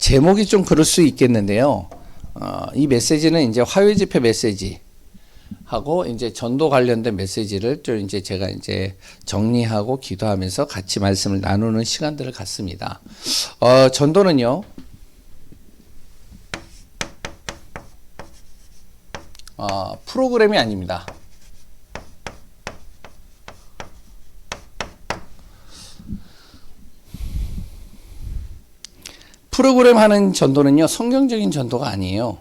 제목이 좀 그럴 수 있겠는데요. 이 메시지는 이제 화요일 집회 메시지 하고 이제 전도 관련된 메시지를 좀 이제 제가 이제 정리하고 기도하면서 같이 말씀을 나누는 시간들을 갖습니다. 전도는요, 프로그램이 아닙니다. 프로그램 하는 전도는요, 성경적인 전도가 아니에요.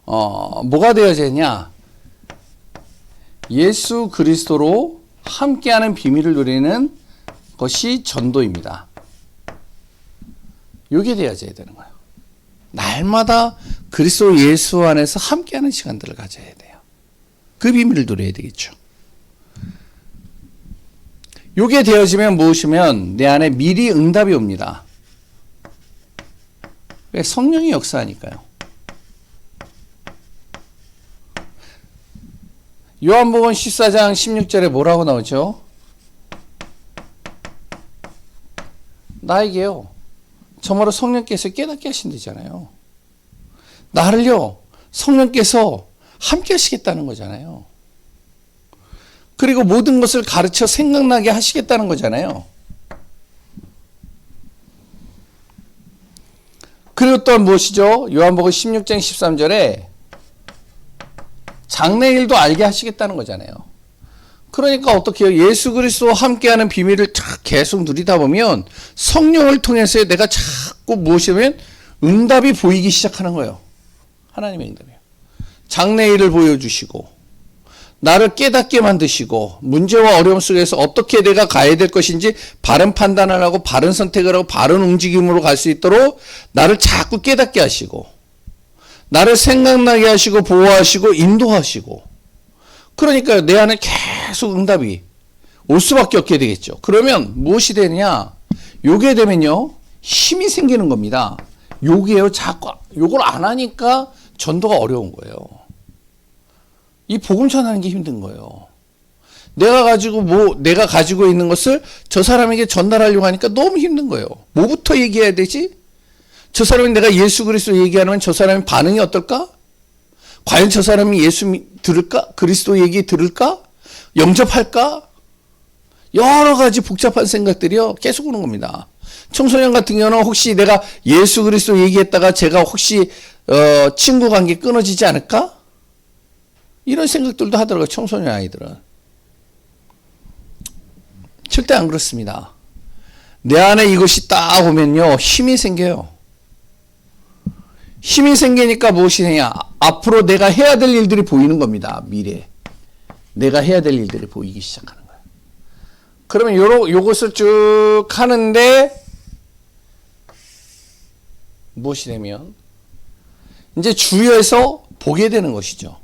뭐가 되어지냐? 예수 그리스도로 함께하는 비밀을 누리는 것이 전도입니다. 이게 되어져야 되는 거예요. 날마다 그리스도 예수 안에서 함께하는 시간들을 가져야 돼요. 그 비밀을 누려야 되겠죠. 이게 되어지면 무엇이면 내 안에 미리 응답이 옵니다. 왜? 성령이 역사하니까요. 요한복음 14장 16절에 뭐라고 나오죠? 나에게요, 저마로 성령께서 깨닫게 하신다잖아요. 나를요, 성령께서 함께 하시겠다는 거잖아요. 그리고 모든 것을 가르쳐 생각나게 하시겠다는 거잖아요. 그리고 또한 무엇이죠? 요한복음 16장 13절에 장래일도 알게 하시겠다는 거잖아요. 그러니까 어떻게 해요? 예수 그리스도와 함께하는 비밀을 계속 누리다 보면 성령을 통해서 내가 자꾸 무엇이면 응답이 보이기 시작하는 거예요. 하나님의 응답이에요. 장래일을 보여주시고 나를 깨닫게 만드시고 문제와 어려움 속에서 어떻게 내가 가야 될 것인지 바른 판단을 하고 바른 선택을 하고 바른 움직임으로 갈 수 있도록 나를 자꾸 깨닫게 하시고 나를 생각나게 하시고 보호하시고 인도하시고, 그러니까 내 안에 계속 응답이 올 수밖에 없게 되겠죠. 그러면 무엇이 되느냐? 요게 되면요, 힘이 생기는 겁니다. 요게요, 자꾸 요걸 안 하니까 전도가 어려운 거예요. 이 복음 전하는 게 힘든 거예요. 내가 가지고 있는 것을 저 사람에게 전달하려고 하니까 너무 힘든 거예요. 뭐부터 얘기해야 되지? 저 사람이 내가 예수 그리스도 얘기하면 저 사람의 반응이 어떨까? 과연 저 사람이 예수 들을까? 그리스도 얘기 들을까? 영접할까? 여러 가지 복잡한 생각들이요, 계속 오는 겁니다. 청소년 같은 경우는 혹시 내가 예수 그리스도 얘기했다가 제가 혹시 친구 관계 끊어지지 않을까? 이런 생각들도 하더라고요, 청소년 아이들은. 절대 안 그렇습니다. 내 안에 이것이 딱 오면요, 힘이 생겨요. 힘이 생기니까 무엇이 되냐? 앞으로 내가 해야 될 일들이 보이는 겁니다. 미래. 내가 해야 될 일들이 보이기 시작하는 거예요. 그러면 요것을 쭉 하는데 무엇이 되면 이제 주위에서 보게 되는 것이죠.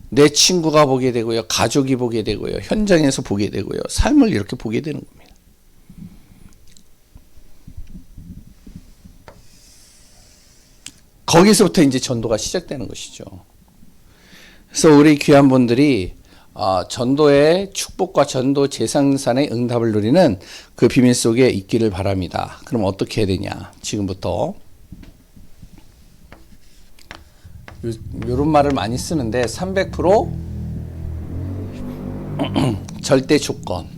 내 친구가 보게 되고요, 가족이 보게 되고요, 현장에서 보게 되고요, 삶을 이렇게 보게 되는 겁니다. 거기서부터 이제 전도가 시작되는 것이죠. 그래서 우리 귀한 분들이 전도의 축복과 전도 재생산의 응답을 누리는 그 비밀 속에 있기를 바랍니다. 그럼 어떻게 해야 되냐? 지금부터 이런 말을 많이 쓰는데 300% 절대 조건이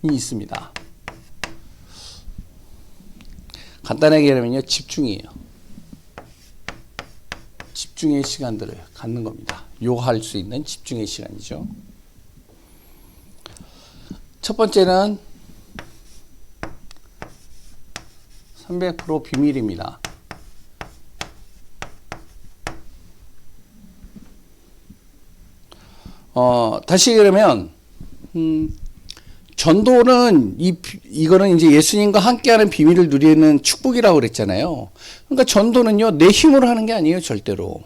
있습니다. 간단하게 얘기하면요, 집중이에요. 집중의 시간들을 갖는 겁니다. 요할 수 있는 집중의 시간이죠. 첫 번째는 300% 비밀입니다. 다시 얘기하면 전도는 이거는 이제 예수님과 함께하는 비밀을 누리는 축복이라고 그랬잖아요. 그러니까 전도는요, 내 힘으로 하는 게 아니에요, 절대로.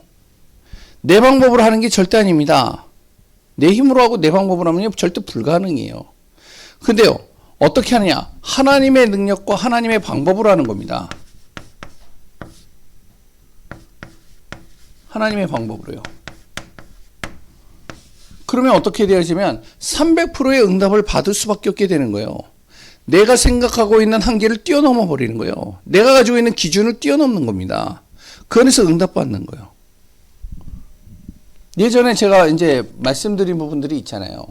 내 방법으로 하는 게 절대 아닙니다. 내 힘으로 하고 내 방법으로 하면 절대 불가능해요. 근데요, 어떻게 하느냐? 하나님의 능력과 하나님의 방법으로 하는 겁니다. 하나님의 방법으로요. 그러면 어떻게 되어지면 300%의 응답을 받을 수밖에 없게 되는 거예요. 내가 생각하고 있는 한계를 뛰어넘어 버리는 거예요. 내가 가지고 있는 기준을 뛰어넘는 겁니다. 그 안에서 응답받는 거예요. 예전에 제가 이제 말씀드린 부분들이 있잖아요.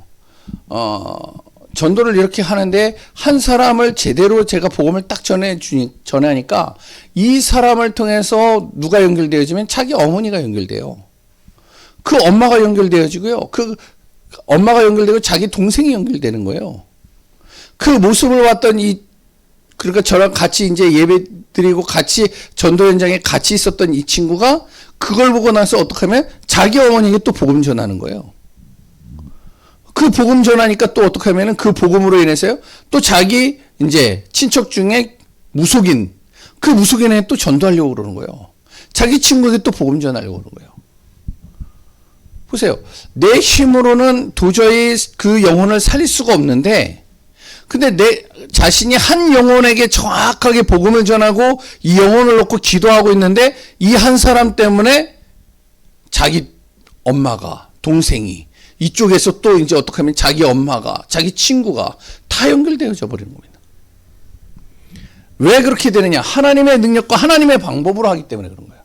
전도를 이렇게 하는데 한 사람을 제대로 제가 복음을 딱 전하니까 이 사람을 통해서 누가 연결되어지면 자기 어머니가 연결돼요. 그 엄마가 연결되어지고요. 그 엄마가 연결되고 자기 동생이 연결되는 거예요. 그 모습을 봤던 그러니까 저랑 같이 이제 예배 드리고 같이 전도 현장에 같이 있었던 이 친구가 그걸 보고 나서 어떻게 하면 자기 어머니에게 또 복음 전하는 거예요. 그 복음 전하니까 또 어떻게 하면은 그 복음으로 인해서요. 또 자기 이제 친척 중에 무속인, 그 무속인에 또 전도하려고 그러는 거예요. 자기 친구에게 또 복음 전하려고 그러는 거예요. 보세요. 내 힘으로는 도저히 그 영혼을 살릴 수가 없는데, 근데 내 자신이 한 영혼에게 정확하게 복음을 전하고 이 영혼을 놓고 기도하고 있는데 이 한 사람 때문에 자기 엄마가, 동생이 이쪽에서 또 이제 어떻게 하면 자기 엄마가, 자기 친구가 다 연결되어져 버리는 겁니다. 왜 그렇게 되느냐? 하나님의 능력과 하나님의 방법으로 하기 때문에 그런 거예요.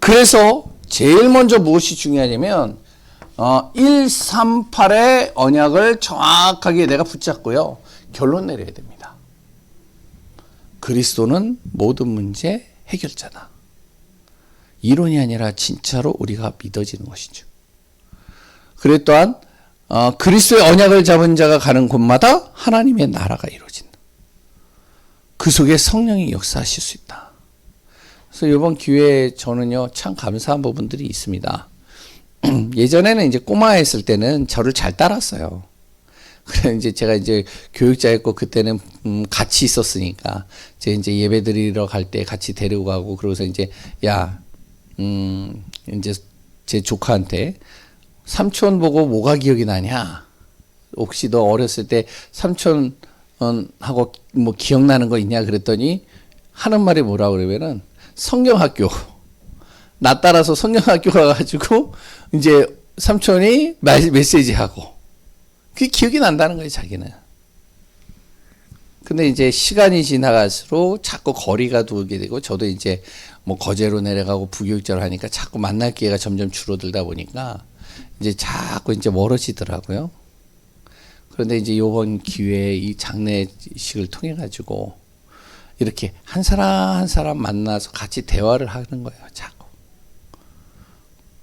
그래서 제일 먼저 무엇이 중요하냐면 138의 언약을 정확하게 내가 붙잡고요. 결론 내려야 됩니다. 그리스도는 모든 문제 해결자다. 이론이 아니라 진짜로 우리가 믿어지는 것이죠. 그래 또한 그리스도의 언약을 잡은 자가 가는 곳마다 하나님의 나라가 이루어진다. 그 속에 성령이 역사하실 수 있다. 그래서 이번 기회에 저는요 참 감사한 부분들이 있습니다. 예전에는 이제 꼬마였을 때는 저를 잘 따랐어요. 그래 이제 제가 이제 교육자였고 그때는 같이 있었으니까 제가 이제 예배 드리러 갈 때 같이 데리고 가고 그러고서 이제 이제 제 조카한테 삼촌 보고 뭐가 기억이 나냐? 혹시 너 어렸을 때 삼촌 하고 뭐 기억나는 거 있냐? 그랬더니 하는 말이 뭐라 그러면은 성경학교. 나 따라서 성경학교 가가지고 이제 삼촌이 메시지 하고 그게 기억이 난다는 거예요, 자기는. 근데 이제 시간이 지나갈수록 자꾸 거리가 두게 되고 저도 이제 뭐 거제로 내려가고 부교육자로 하니까 자꾸 만날 기회가 점점 줄어들다 보니까 이제 자꾸 이제 멀어지더라고요. 그런데 이제 요번 기회에 이 장례식을 통해 가지고 이렇게 한 사람 한 사람 만나서 같이 대화를 하는 거예요, 자꾸.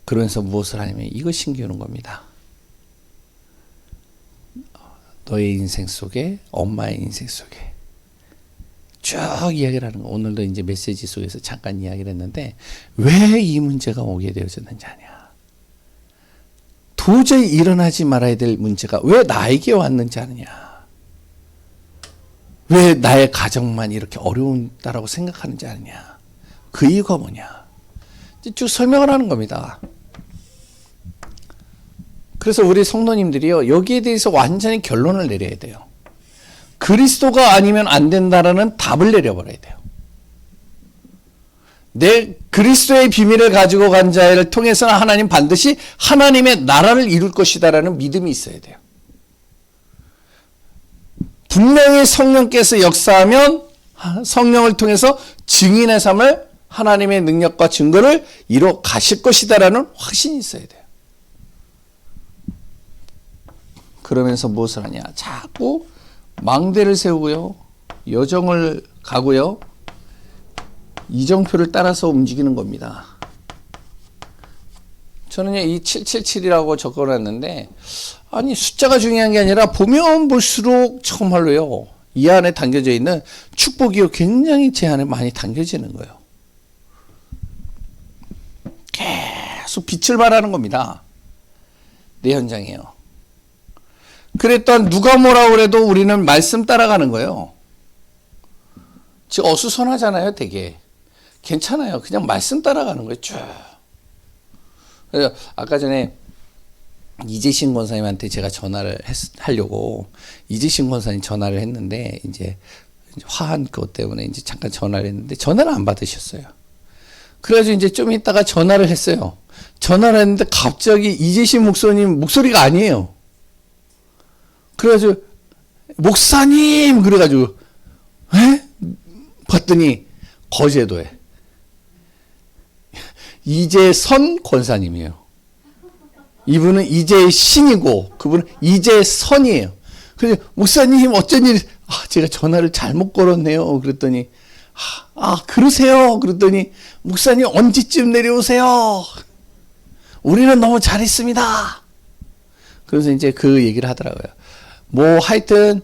그러면서 무엇을 하냐면 이거 신기하는 겁니다. 너의 인생 속에, 엄마의 인생 속에 쭉 이야기를 하는 거. 오늘도 이제 메시지 속에서 잠깐 이야기를 했는데 왜 이 문제가 오게 되어졌는지 아냐. 도저히 일어나지 말아야 될 문제가 왜 나에게 왔는지 아느냐. 왜 나의 가정만 이렇게 어려운다라고 생각하는지 아느냐. 그 이유가 뭐냐. 쭉 설명을 하는 겁니다. 그래서 우리 성도님들이요, 여기에 대해서 완전히 결론을 내려야 돼요. 그리스도가 아니면 안 된다라는 답을 내려버려야 돼요. 내 그리스도의 비밀을 가지고 간 자를 통해서는 하나님 반드시 하나님의 나라를 이룰 것이다라는 믿음이 있어야 돼요. 분명히 성령께서 역사하면 성령을 통해서 증인의 삶을 하나님의 능력과 증거를 이뤄 가실 것이다라는 확신이 있어야 돼요. 그러면서 무엇을 하냐? 자꾸 망대를 세우고요. 여정을 가고요. 이정표를 따라서 움직이는 겁니다. 저는 이 777이라고 적어놨는데 아니 숫자가 중요한 게 아니라 보면 볼수록 정말로요. 이 안에 담겨져 있는 축복이요. 굉장히 제 안에 많이 담겨지는 거예요. 계속 빛을 발하는 겁니다. 내 현장이에요. 그랬던 누가 뭐라 그래도 우리는 말씀 따라가는 거예요. 지금 어수선하잖아요, 되게. 괜찮아요. 그냥 말씀 따라가는 거예요, 쭉. 그래서 아까 전에 이재신 권사님한테 제가 전화를 하려고 이재신 권사님 전화를 했는데 이제 화한 것 때문에 이제 잠깐 전화를 했는데 전화를 안 받으셨어요. 그래가지고 이제 좀 있다가 전화를 했어요. 전화를 했는데 갑자기 이재신 목사님 목소리가 아니에요. 그래가지고 목사님 그래가지고 에? 봤더니 거제도에 이재선 권사님이에요. 이분은 이재신이고 그분은 이재선이에요. 그래서 목사님 어쩐 일? 제가 전화를 잘못 걸었네요. 그랬더니 그러세요. 그랬더니 목사님 언제쯤 내려오세요? 우리는 너무 잘했습니다. 그래서 이제 그 얘기를 하더라고요. 뭐 하여튼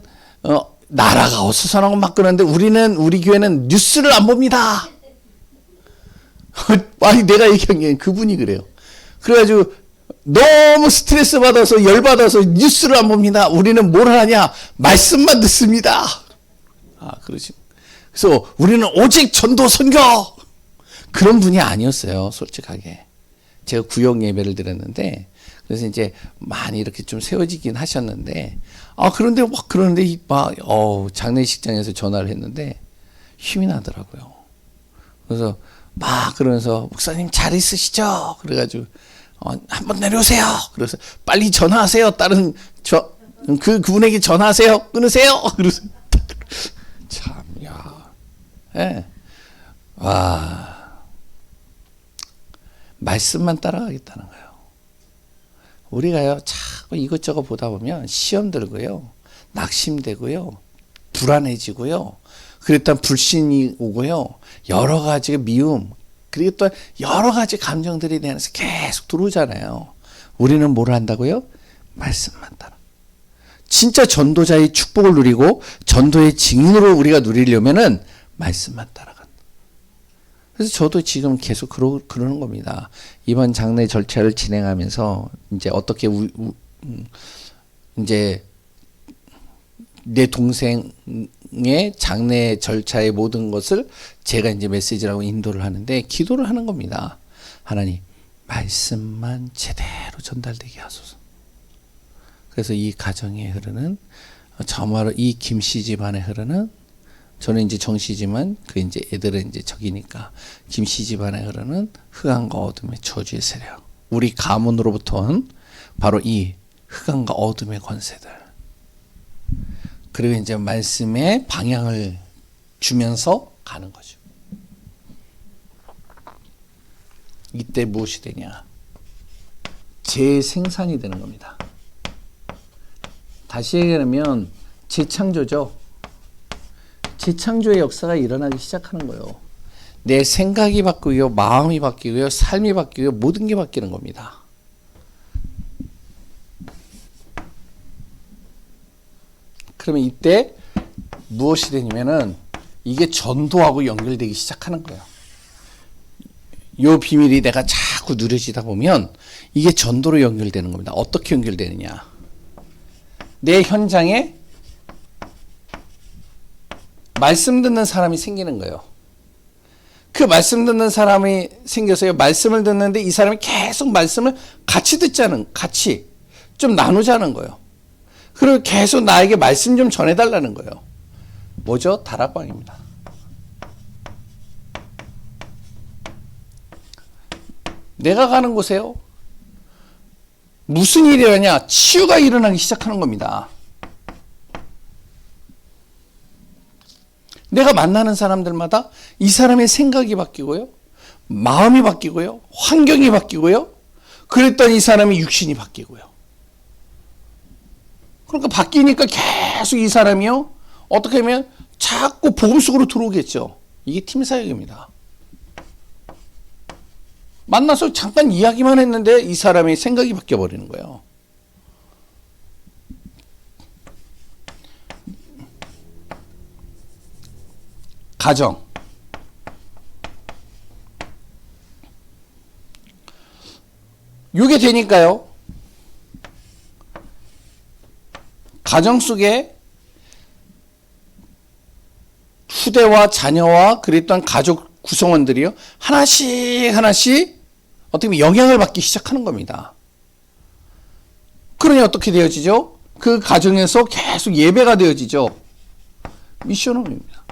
나라가 어수선하고 막 그러는데 우리 교회는 뉴스를 안 봅니다. 아니 내가 얘기한 게 그분이 그래요. 그래가지고 너무 스트레스 받아서 열 받아서 뉴스를 안 봅니다. 우리는 뭘 하냐? 말씀만 듣습니다. 그러지. 그래서 우리는 오직 전도 선교 그런 분이 아니었어요. 솔직하게 제가 구역 예배를 드렸는데 그래서 이제 많이 이렇게 좀 세워지긴 하셨는데 그런데 장례식장에서 전화를 했는데 힘이 나더라고요. 그래서 막 그러면서 목사님 잘 있으시죠? 그래가지고 한번 내려오세요. 그래서 빨리 전화하세요. 다른 그분에게 전화하세요. 끊으세요. 그래서 참야, 예, 와 말씀만 따라가겠다는 거예요. 우리가요 자꾸 이것저것 보다 보면 시험 들고요, 낙심되고요, 불안해지고요. 그랬던 불신이 오고요. 여러 가지 미움, 그리고 또 여러 가지 감정들이 내 안에서 계속 들어오잖아요. 우리는 뭘 한다고요? 말씀만 따라. 진짜 전도자의 축복을 누리고 전도의 증인으로 우리가 누리려면은 말씀만 따라간다. 그래서 저도 지금 계속 그러는 겁니다. 이번 장례 절차를 진행하면서 이제 어떻게 이제 내 동생의 장례 절차의 모든 것을 제가 이제 메시지라고 인도를 하는데 기도를 하는 겁니다. 하나님, 말씀만 제대로 전달되게 하소서. 그래서 이 가정에 흐르는 저마로 이 김씨 집안에 흐르는 저는 이제 정씨지만 그 이제 애들은 이제 적이니까 김씨 집안에 흐르는 흑암과 어둠의 저주의 세력, 우리 가문으로부터 온 바로 이 흑암과 어둠의 권세들. 그리고 이제 말씀의 방향을 주면서 가는 거죠. 이때 무엇이 되냐? 재생산이 되는 겁니다. 다시 얘기하면 재창조죠. 재창조의 역사가 일어나기 시작하는 거예요. 내 생각이 바뀌고요, 마음이 바뀌고요, 삶이 바뀌고요, 모든 게 바뀌는 겁니다. 그러면 이때 무엇이 되냐면은 이게 전도하고 연결되기 시작하는 거예요. 요 비밀이 내가 자꾸 누려지다 보면 이게 전도로 연결되는 겁니다. 어떻게 연결되느냐? 내 현장에 말씀 듣는 사람이 생기는 거예요. 그 말씀 듣는 사람이 생겨서요, 말씀을 듣는데 이 사람이 계속 말씀을 같이 같이 좀 나누자는 거예요. 그리고 계속 나에게 말씀 좀 전해달라는 거예요. 뭐죠? 다락방입니다. 내가 가는 곳에요, 무슨 일이 일어나냐? 치유가 일어나기 시작하는 겁니다. 내가 만나는 사람들마다 이 사람의 생각이 바뀌고요, 마음이 바뀌고요, 환경이 바뀌고요, 그랬더니 이 사람의 육신이 바뀌고요. 그러니까 바뀌니까 계속 이 사람이요, 어떻게 하면 자꾸 복음 속으로 들어오겠죠. 이게 팀 사역입니다. 만나서 잠깐 이야기만 했는데 이 사람의 생각이 바뀌어 버리는 거예요. 가정. 이게 되니까요, 가정 속에 후대와 자녀와 그랬던 가족 구성원들이요, 하나씩 어떻게 보면 영향을 받기 시작하는 겁니다. 그러니 어떻게 되어지죠? 그 가정에서 계속 예배가 되어지죠. 미션홈입니다.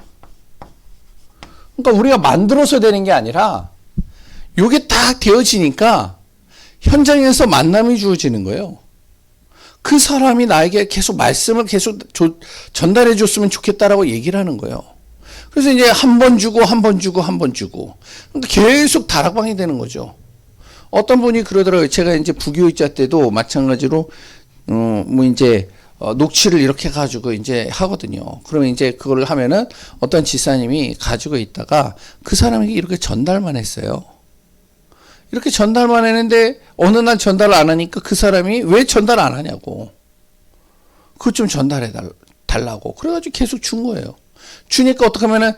그러니까 우리가 만들어서 되는 게 아니라 요게 딱 되어지니까 현장에서 만남이 주어지는 거예요. 그 사람이 나에게 계속 말씀을 계속 전달해 줬으면 좋겠다라고 얘기를 하는 거예요. 그래서 이제 한 번 주고 한 번 주고 한 번 주고 계속 다락방이 되는 거죠. 어떤 분이 그러더라고요. 제가 이제 부교육자 때도 마찬가지로 뭐 이제 녹취를 이렇게 가지고 이제 하거든요. 그러면 이제 그걸 하면은 어떤 지사님이 가지고 있다가 그 사람에게 이렇게 전달만 했어요. 이렇게 전달만 했는데 어느 날 전달을 안 하니까 그 사람이 왜 전달 안 하냐고. 그것 좀 전달해 달라고. 그래가지고 계속 준 거예요. 주니까 어떻게 하면은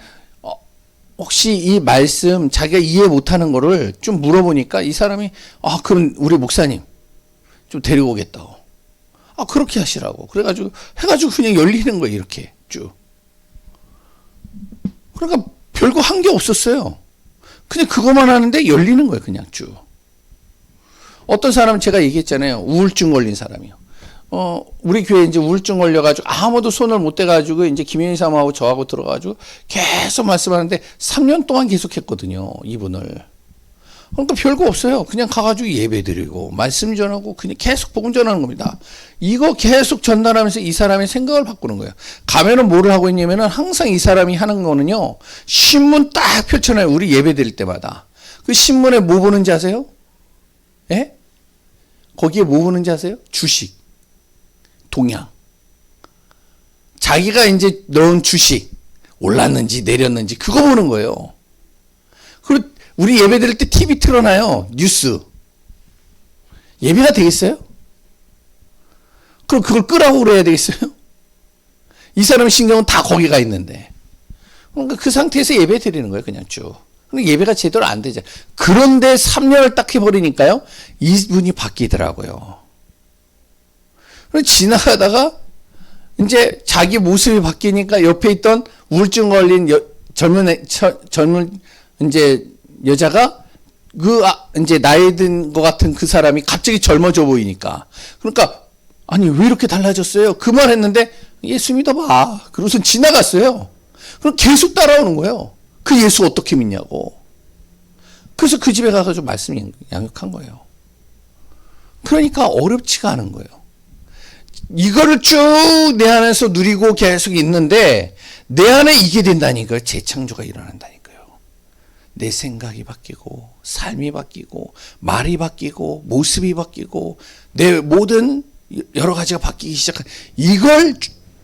혹시 이 말씀 자기가 이해 못하는 거를 좀 물어보니까 이 사람이 그럼 우리 목사님 좀 데리고 오겠다고. 그렇게 하시라고. 그래가지고 해가지고 그냥 열리는 거예요. 이렇게 쭉. 그러니까 별거 한 게 없었어요. 그냥 그것만 하는데 열리는 거예요. 그냥 쭉. 어떤 사람은 제가 얘기했잖아요. 우울증 걸린 사람이요. 우리 교회에 이제 우울증 걸려가지고 아무도 손을 못 대가지고 이제 김현희 사모하고 저하고 들어가가지고 계속 말씀하는데 3년 동안 계속 했거든요. 이분을. 그러니까 별거 없어요. 그냥 가가지고 예배 드리고 말씀 전하고 그냥 계속 복음 전하는 겁니다. 이거 계속 전달하면서 이 사람의 생각을 바꾸는 거예요. 가면은 뭐를 하고 있냐면은 항상 이 사람이 하는 거는요. 신문 딱 펼쳐놔요. 우리 예배 드릴 때마다. 그 신문에 뭐 보는지 아세요? 예? 거기에 뭐 보는지 아세요? 주식. 동향. 자기가 이제 넣은 주식 올랐는지 내렸는지 그거 보는 거예요. 그리고 우리 예배 드릴 때 TV 틀어놔요. 뉴스. 예배가 되겠어요? 그럼 그걸 끄라고 그래야 되겠어요? 이 사람의 신경은 다 거기가 있는데. 그러니까 그 상태에서 예배 드리는 거예요. 그냥 쭉. 그러니까 예배가 제대로 안 되죠. 그런데 3년을 딱 해버리니까요. 이분이 바뀌더라고요. 지나가다가 이제 자기 모습이 바뀌니까 옆에 있던 우울증 걸린 젊은 이제 여자가 이제 나이 든 것 같은 그 사람이 갑자기 젊어져 보이니까. 그러니까 아니 왜 이렇게 달라졌어요? 그 말 했는데 예수 믿어봐. 그러고서 지나갔어요. 그럼 계속 따라오는 거예요. 그 예수 어떻게 믿냐고. 그래서 그 집에 가서 좀 말씀 양육한 거예요. 그러니까 어렵지가 않은 거예요. 이거를 쭉 내 안에서 누리고 계속 있는데 내 안에 이게 된다니까요. 재창조가 일어난다니까요. 내 생각이 바뀌고 삶이 바뀌고 말이 바뀌고 모습이 바뀌고 내 모든 여러 가지가 바뀌기 시작한 이걸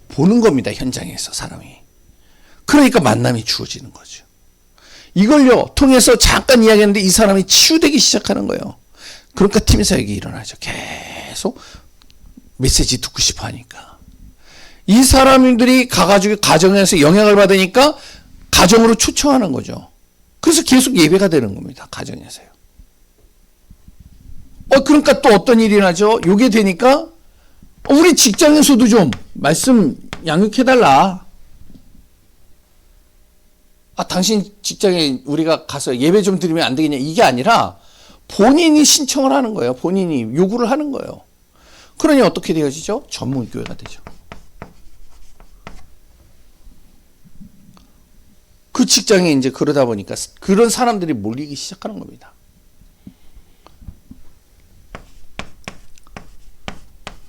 보는 겁니다. 현장에서 사람이. 그러니까 만남이 주어지는 거죠. 이걸요 통해서 잠깐 이야기했는데 이 사람이 치유되기 시작하는 거예요. 그러니까 팀 사역이 일어나죠. 계속 메시지 듣고 싶어 하니까. 이 사람들이 가가지고 가정에서 영향을 받으니까 가정으로 초청하는 거죠. 그래서 계속 예배가 되는 겁니다. 가정에서요. 그러니까 또 어떤 일이 나죠? 요게 되니까 우리 직장에서도 좀 말씀 양육해달라. 당신 직장에 우리가 가서 예배 좀 드리면 안 되겠냐. 이게 아니라 본인이 신청을 하는 거예요. 본인이 요구를 하는 거예요. 그러니 어떻게 되어지죠? 전문교회가 되죠. 그 직장에 이제 그러다 보니까 그런 사람들이 몰리기 시작하는 겁니다.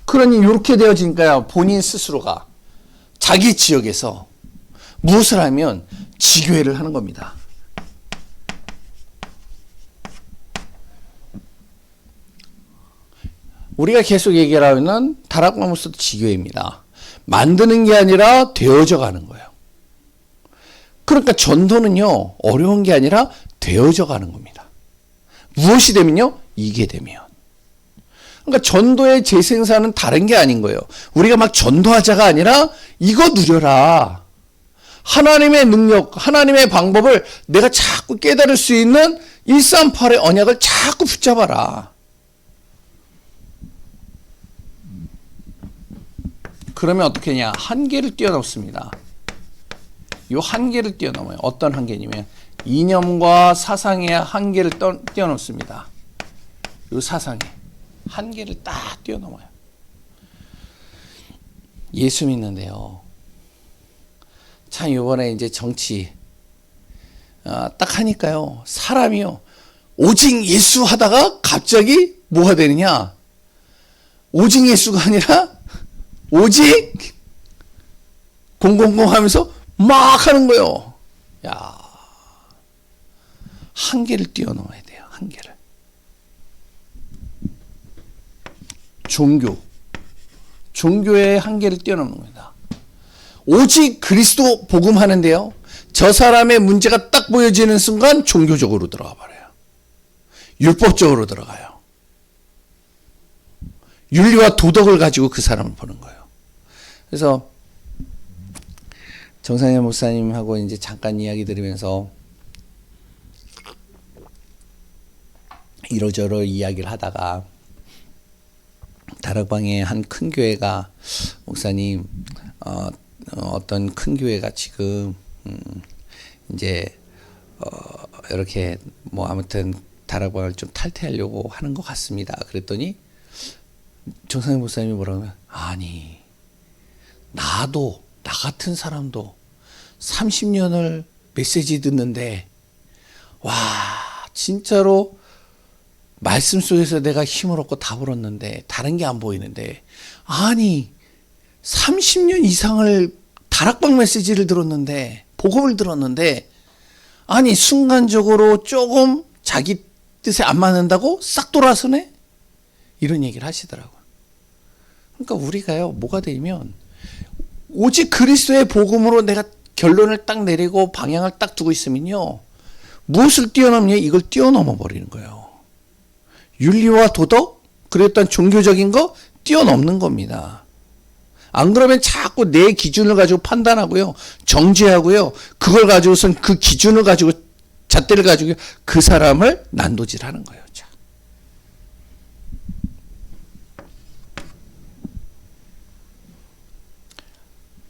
그러니 이렇게 되어지니까 본인 스스로가 자기 지역에서 무엇을 하면 지교회를 하는 겁니다. 우리가 계속 얘기하는 다락방으로서도 지교회입니다. 만드는 게 아니라 되어져 가는 거예요. 그러니까 전도는요, 어려운 게 아니라 되어져 가는 겁니다. 무엇이 되면요? 이게 되면. 그러니까 전도의 재생산은 다른 게 아닌 거예요. 우리가 막 전도하자가 아니라 이거 누려라. 하나님의 능력, 하나님의 방법을 내가 자꾸 깨달을 수 있는 138의 언약을 자꾸 붙잡아라. 그러면 어떻게 하냐? 한계를 뛰어넘습니다. 이 한계를 뛰어넘어요. 어떤 한계냐면 이념과 사상의 한계를 뛰어넘습니다. 이 사상의 한계를 딱 뛰어넘어요. 예수 믿는데요. 참 이번에 이제 정치 딱 하니까요. 사람이요. 오직 예수 하다가 갑자기 뭐가 되느냐? 오직 예수가 아니라 오직 공공공 하면서 막 하는 거예요. 야, 한계를 뛰어넘어야 돼요. 한계를. 종교의 한계를 뛰어넘는 겁니다. 오직 그리스도 복음하는데요. 저 사람의 문제가 딱 보여지는 순간 종교적으로 들어가 버려요. 율법적으로 들어가요. 윤리와 도덕을 가지고 그 사람을 보는 거예요. 그래서 정상현 목사님하고 이제 잠깐 이야기 드리면서 이러저러 이야기를 하다가 다락방에 한 큰 교회가 목사님 어떤 큰 교회가 지금 이제 이렇게 뭐 아무튼 다락방을 좀 탈퇴하려고 하는 것 같습니다. 그랬더니 정상현 목사님이 뭐라고 하면 아니 나도 나 같은 사람도 30년을 메시지 듣는데 와 진짜로 말씀 속에서 내가 힘을 얻고 답을 얻는데 다른 게 안 보이는데 아니 30년 이상을 다락방 메시지를 들었는데 복음을 들었는데 아니 순간적으로 조금 자기 뜻에 안 맞는다고 싹 돌아서네? 이런 얘기를 하시더라고요. 그러니까 우리가요 뭐가 되면 오직 그리스도의 복음으로 내가 결론을 딱 내리고 방향을 딱 두고 있으면요 무엇을 뛰어넘냐 이걸 뛰어넘어 버리는 거예요. 윤리와 도덕 그리고 일단 종교적인 거 뛰어넘는 겁니다. 안 그러면 자꾸 내 기준을 가지고 판단하고요 정죄하고요 그걸 가지고선 그 기준을 가지고 잣대를 가지고 그 사람을 난도질하는 거예요. 자.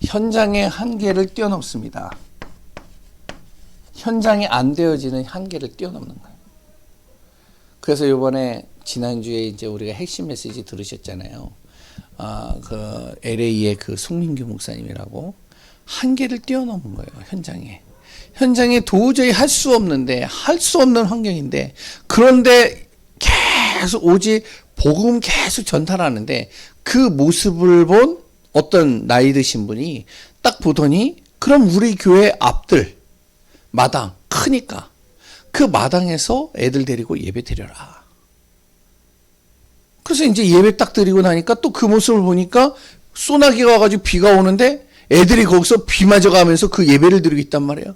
현장의 한계를 뛰어넘습니다. 현장이 안 되어지는 한계를 뛰어넘는 거예요. 그래서 이번에 지난주에 이제 우리가 핵심 메시지 들으셨잖아요. 그 LA의 그 송민규 목사님이라고 한계를 뛰어넘은 거예요. 현장에 도저히 할 수 없는 환경인데 그런데 계속 오직 복음 계속 전달하는데 그 모습을 본 어떤 나이 드신 분이 딱 보더니 그럼 우리 교회 앞들 마당 크니까 그 마당에서 애들 데리고 예배 드려라. 그래서 이제 예배 딱 드리고 나니까 또 그 모습을 보니까 소나기가 와가지고 비가 오는데 애들이 거기서 비 맞아가면서 그 예배를 드리고 있단 말이에요.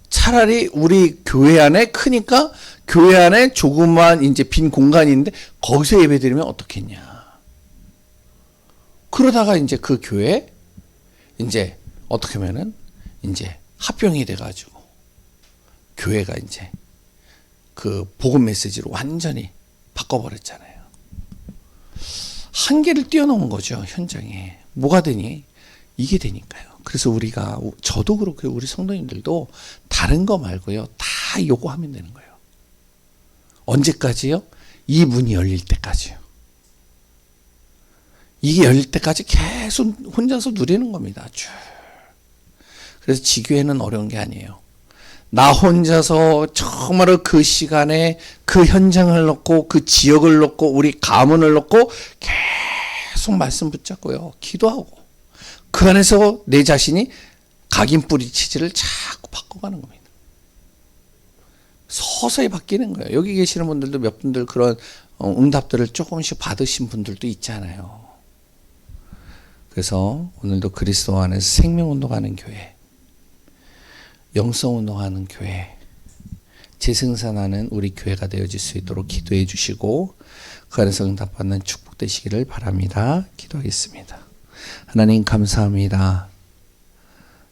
차라리 우리 교회 안에 크니까 교회 안에 조그만 이제 빈 공간인데 거기서 예배 드리면 어떻겠냐. 그러다가 이제 그 교회 이제 어떻게 하면은 이제 합병이 돼가지고 교회가 이제 그 복음 메시지로 완전히 바꿔버렸잖아요. 한계를 뛰어넘은 거죠. 현장에. 뭐가 되니? 이게 되니까요. 그래서 우리가 저도 그렇고 우리 성도님들도 다른 거 말고요. 다 요구하면 되는 거예요. 언제까지요? 이 문이 열릴 때까지요. 이게 열릴 때까지 계속 혼자서 누리는 겁니다. 쭉. 그래서 지교회는 어려운 게 아니에요. 나 혼자서 정말로 그 시간에 그 현장을 놓고 그 지역을 놓고 우리 가문을 놓고 계속 말씀 붙잡고요. 기도하고 그 안에서 내 자신이 각인 뿌리치지를 자꾸 바꿔가는 겁니다. 서서히 바뀌는 거예요. 여기 계시는 분들도 몇 분들 그런 응답들을 조금씩 받으신 분들도 있잖아요. 그래서 오늘도 그리스도 안에서 생명운동하는 교회 영성운동하는 교회, 재생산하는 우리 교회가 되어질 수 있도록 기도해 주시고 그 안에서 응답받는 축복되시기를 바랍니다. 기도하겠습니다. 하나님 감사합니다.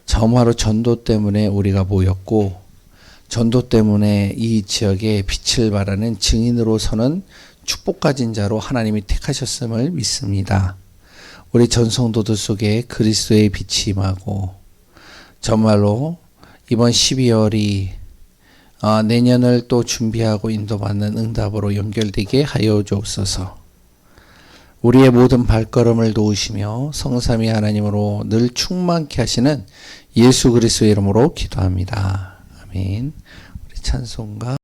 정말로 전도 때문에 우리가 모였고 전도 때문에 이 지역에 빛을 발하는 증인으로 서는 축복 가진 자로 하나님이 택하셨음을 믿습니다. 우리 전성도들 속에 그리스도의 빛이 임하고 정말로 이번 12월이 내년을 또 준비하고 인도받는 응답으로 연결되게 하여 주옵소서. 우리의 모든 발걸음을 도우시며 성삼위 하나님으로 늘 충만케 하시는 예수 그리스도의 이름으로 기도합니다. 아멘. 우리 찬송가